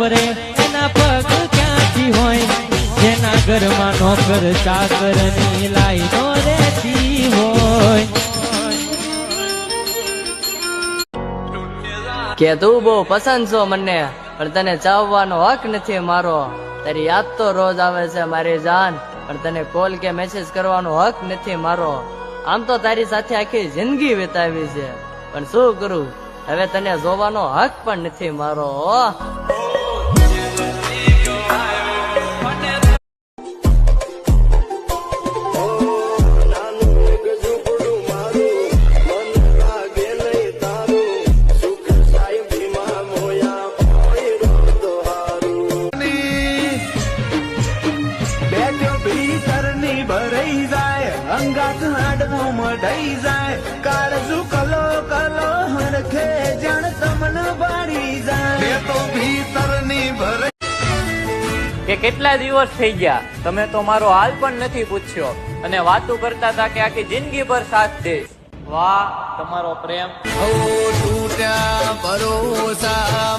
ફરે એના પગ ક્યાંથી હોય જેના ઘરમાં નોકર ચાકર ની લાઈનો રહેતી હોય કે તું બહુ પસંદ છો મને પણ તને ચાવવાનો હક નથી મારો તારી યાદ તો રોજ આવે છે મારી જાન પણ તને કોલ કે મેસેજ કરવાનો હક નથી મારો આમ તો તારી સાથે આખી જિંદગી વિતાવી છે પણ શું કરું હવે તને જોવાનો હક પણ નથી મારો અંગાત હાડવું મઢાઈ જાય કાળજુ કલો કલો હરખે જાણ તમન બાળી જાય તો ભીતરની ભરે કે કેટલા દિવસ થઈ ગયા તમે તો મારો હાલ પણ નથી પૂછ્યો અને વાતો કરતા હતા કે આખી જિંદગી ભર સાથ દઈશ વાહ તમારો પ્રેમ તૂટ્યા ભરોસા